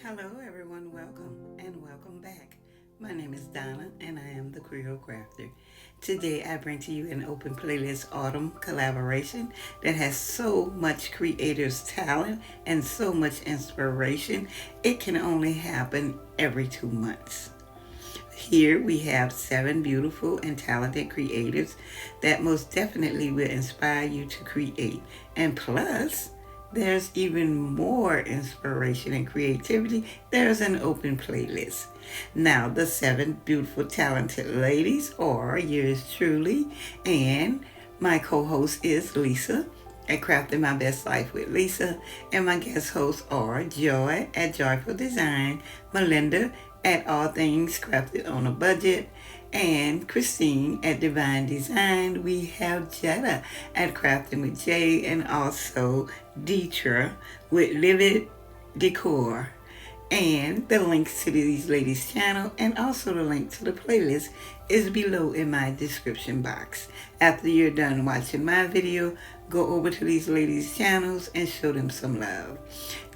Hello, everyone. Welcome and welcome back. My name is Donna, and I am the Creole Crafter. Today, I bring to you an open playlist autumn collaboration that has so much creators' talent and so much inspiration. It can only happen every 2 months. Here we have seven beautiful and talented creators that most definitely will inspire you to create. And plus, there's even more inspiration and creativity. There's an open playlist. Now, the seven beautiful, talented ladies are yours truly, and my co host is Lisa at Crafting My Best Life with Lisa, and my guest hosts are Joy at Joyful Design, Melinda at All Things Crafted on a Budget, and Christine at Divine Design. We have Jetta at Crafting with Jay, and also Deetra with Livid Decor. And the links to these ladies' channel and also the link to the playlist is below in my description box. After you're done watching my video, go over to these ladies' channels and show them some love.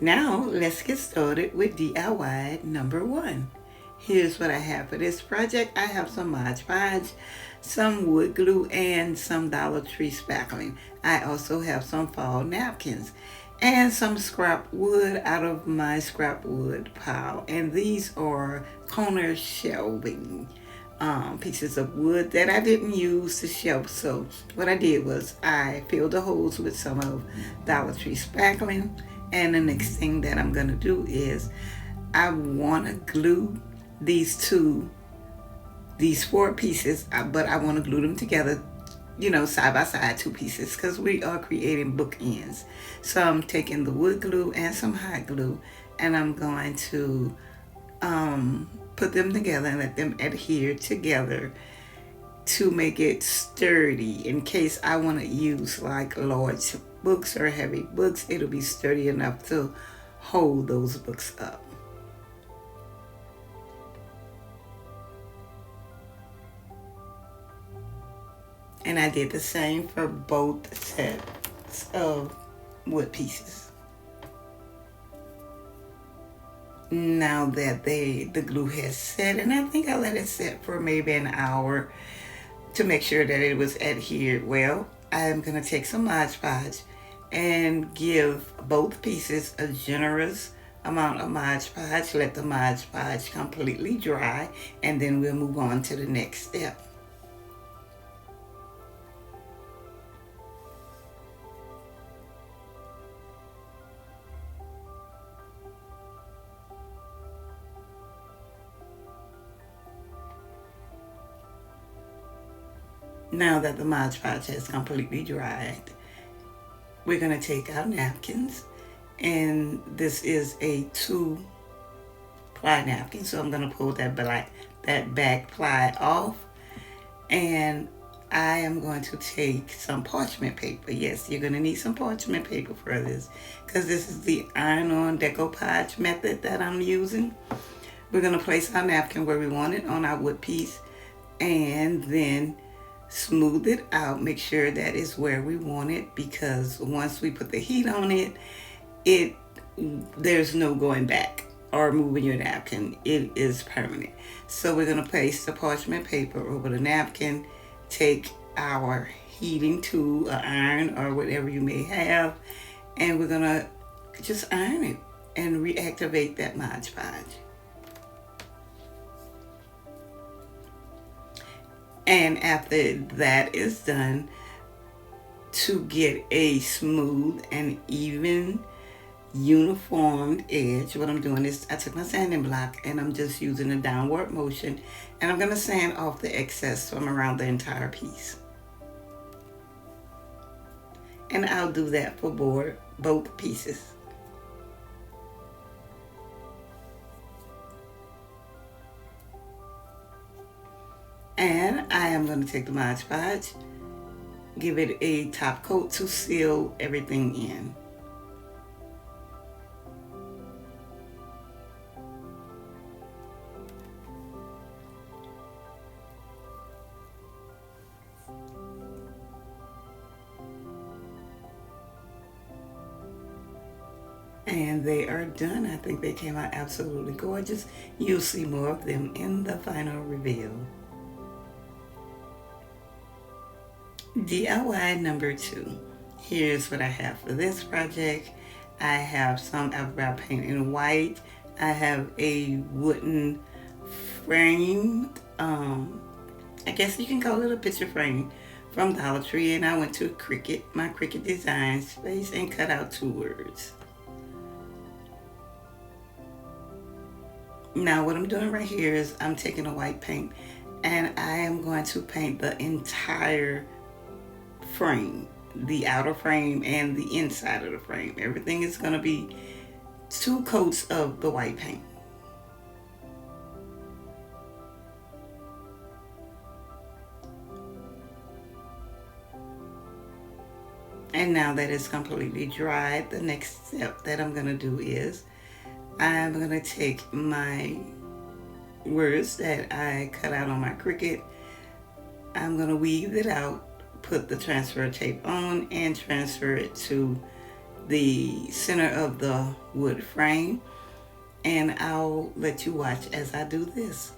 Now, let's get started with DIY number one. Here's what I have for this project. I have some Mod Podge, some wood glue, and some Dollar Tree spackling. I also have some fall napkins and some scrap wood out of my scrap wood pile. And these are corner shelving pieces of wood that I didn't use to shelf. So what I did was I filled the holes with some of Dollar Tree spackling. And the next thing that I'm going to do is I want to glue these four pieces, but I want to glue them together, side by side, two pieces, because we are creating bookends. So I'm taking the wood glue and some hot glue, and I'm going to put them together and let them adhere together to make it sturdy. In case I want to use like large books or heavy books, it'll be sturdy enough to hold those books up. And I did the same for both sets of wood pieces. Now that the glue has set, and I think I let it set for maybe an hour to make sure that it was adhered well, I'm going to take some Mod Podge and give both pieces a generous amount of Mod Podge. Let the Mod Podge completely dry, and then we'll move on to the next step. Now that the Mod Podge has completely dried, we're going to take our napkins, and this is a 2-ply napkin, so I'm going to pull that back ply off, and I am going to take some parchment paper. Yes, you're going to need some parchment paper for this, because this is the iron-on decoupage method that I'm using. We're going to place our napkin where we want it on our wood piece, and then smooth it out. Make sure that is where we want it, because once we put the heat on it, there's no going back or moving your napkin. It is permanent. So we're going to place the parchment paper over the napkin, take our heating tool, or iron, or whatever you may have, and we're going to just iron it and reactivate that Mod Podge. And after that is done, to get a smooth and even uniformed edge, what I'm doing is I took my sanding block and I'm just using a downward motion, and I'm going to sand off the excess from around the entire piece. And I'll do that for both pieces. And I am going to take the Mod Podge, give it a top coat to seal everything in. And they are done. I think they came out absolutely gorgeous. You'll see more of them in the final reveal. DIY number 2. Here's what I have for this project. I have some eyebrow paint in white. I have a wooden frame. I guess you can call it a picture frame from Dollar Tree. And I went to my Cricut design space and cut out 2 words. Now what I'm doing right here is I'm taking a white paint and I am going to paint the entire frame, the outer frame and the inside of the frame. Everything is going to be 2 coats of the white paint. And now that it's completely dried, the next step that I'm going to do is I'm going to take my words that I cut out on my Cricut. I'm going to weave it out, put the transfer tape on, and transfer it to the center of the wood frame. And I'll let you watch as I do this.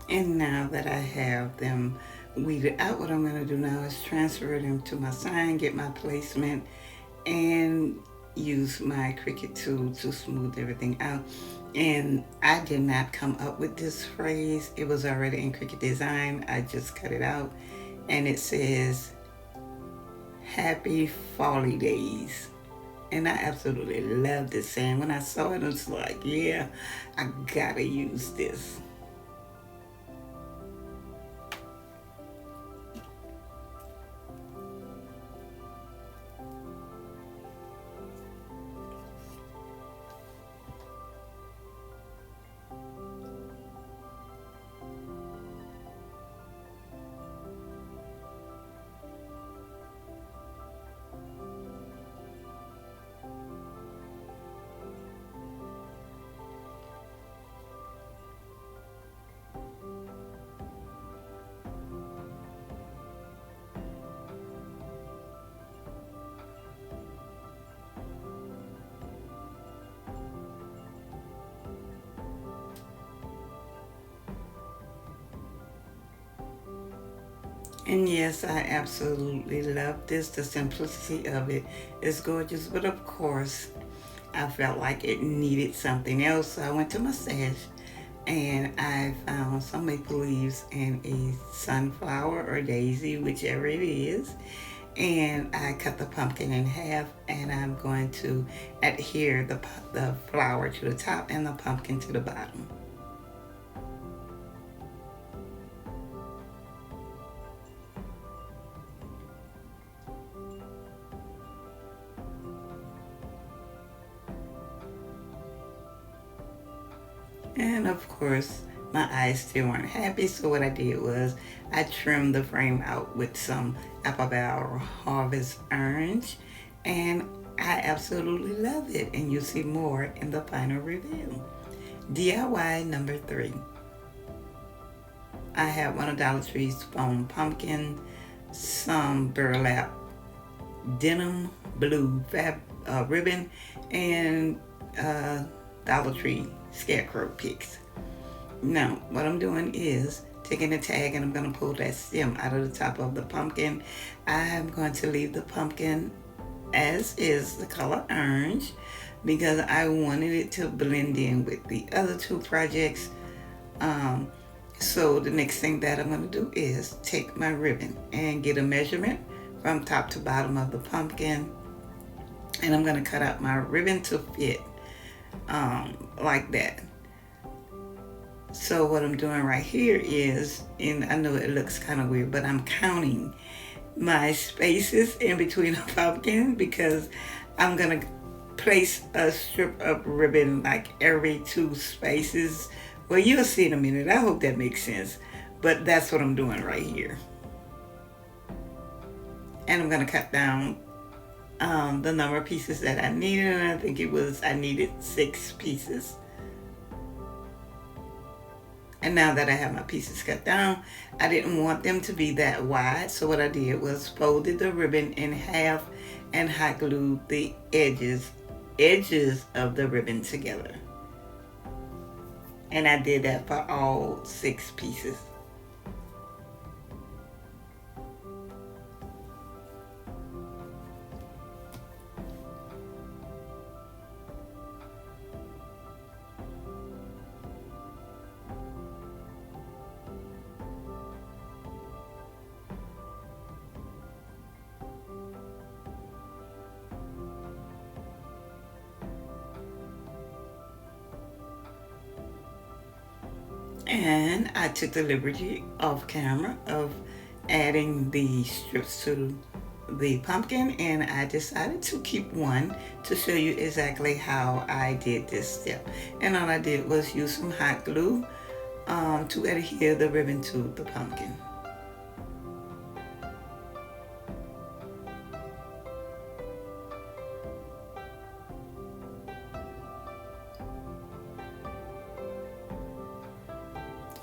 And now that I have them weeded out, what I'm going to do now is transfer them to my sign, get my placement, and use my Cricut tool to smooth everything out. And I did not come up with this phrase. It was already in Cricut Design. I just cut it out. And it says, "Happy Folly Days." And I absolutely love this saying. When I saw it, I was like, yeah, I gotta use this. And yes, I absolutely love this. The simplicity of it is gorgeous. But of course, I felt like it needed something else. So I went to my stash and I found some maple leaves and a sunflower or daisy, whichever it is. And I cut the pumpkin in half and I'm going to adhere the flower to the top and the pumpkin to the bottom. And of course, my eyes still weren't happy, so what I did was I trimmed the frame out with some Apple Barrel Harvest Orange, and I absolutely love it, and you'll see more in the final review. DIY number 3. I have one of Dollar Tree's foam pumpkin, some burlap denim blue ribbon, and Dollar Tree scarecrow picks. Now, what I'm doing is taking the tag and I'm going to pull that stem out of the top of the pumpkin. I'm going to leave the pumpkin as is, the color orange, because I wanted it to blend in with the other two projects. So the next thing that I'm going to do is take my ribbon and get a measurement from top to bottom of the pumpkin, and I'm going to cut out my ribbon to fit like that. So what I'm doing right here is, and I know it looks kind of weird, but I'm counting my spaces in between a pumpkin, because I'm going to place a strip of ribbon like every 2 spaces. Well, you'll see in a minute. I hope that makes sense. But that's what I'm doing right here. And I'm going to cut down the number of pieces that I needed. And I think I needed 6 pieces. And now that I have my pieces cut down, I didn't want them to be that wide. So what I did was folded the ribbon in half and hot glued the edges of the ribbon together. And I did that for all 6 pieces. And I took the liberty off camera of adding the strips to the pumpkin, and I decided to keep one to show you exactly how I did this step. And all I did was use some hot glue to adhere the ribbon to the pumpkin.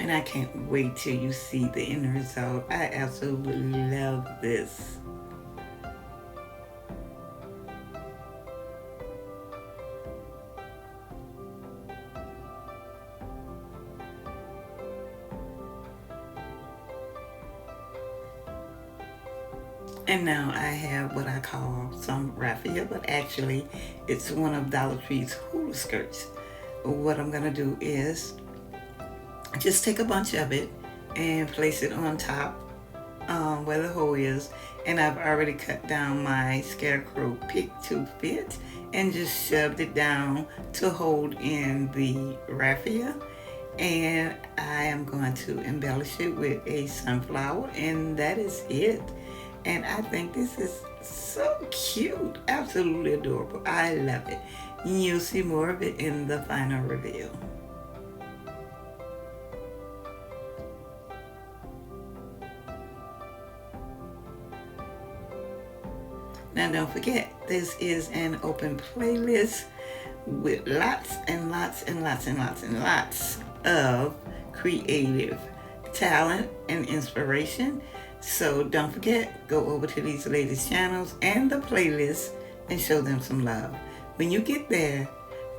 And I can't wait till you see the end result. I absolutely love this. And now I have what I call some raffia, but actually it's one of Dollar Tree's hula skirts. What I'm gonna do is just take a bunch of it and place it on top where the hole is. And I've already cut down my scarecrow pick to fit and just shoved it down to hold in the raffia. And I am going to embellish it with a sunflower, and that is it. And I think this is so cute, absolutely adorable. I love it. You'll see more of it in the final reveal. Now don't forget, this is an open playlist with lots and lots and lots and lots and lots of creative talent and inspiration. So don't forget, go over to these ladies' channels and the playlist and show them some love. When you get there,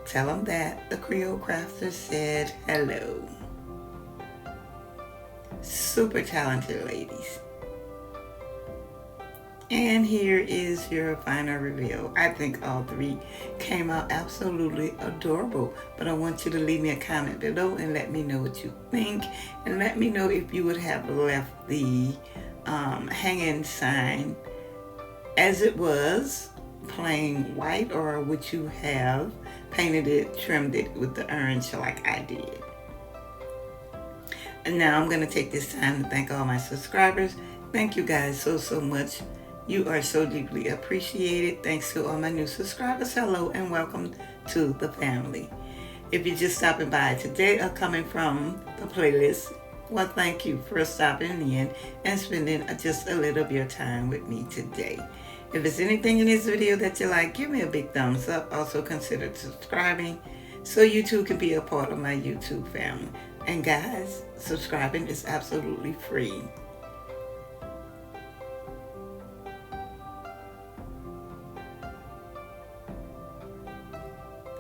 tell them that the Creole Crafter said hello. Super talented ladies. And here is your final reveal. I think all 3 came out absolutely adorable. But I want you to leave me a comment below and let me know what you think. And let me know if you would have left the hanging sign as it was, plain white, or would you have painted it, trimmed it with the orange like I did. And now I'm going to take this time to thank all my subscribers. Thank you guys so much. You are so deeply appreciated. Thanks to all my new subscribers. Hello and welcome to the family. If you're just stopping by today or coming from the playlist, well, thank you for stopping in and spending just a little of your time with me today. If there's anything in this video that you like, give me a big thumbs up. Also consider subscribing so you too can be a part of my YouTube family. And guys, subscribing is absolutely free.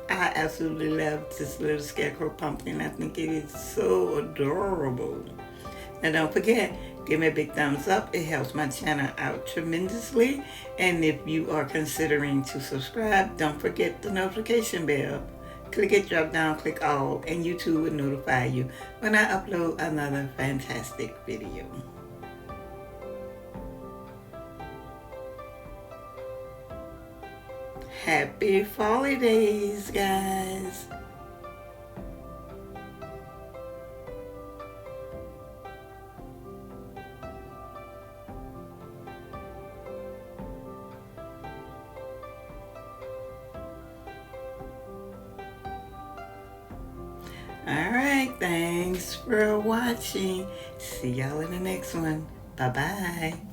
I absolutely love this little scarecrow pumpkin. I think it is so adorable. Now don't forget, give me a big thumbs up. It helps my channel out tremendously. And if you are considering to subscribe, don't forget the notification bell. Click it, drop down, click all, and YouTube will notify you when I upload another fantastic video. Happy holidays, guys. Alright, thanks for watching. See y'all in the next one. Bye-bye.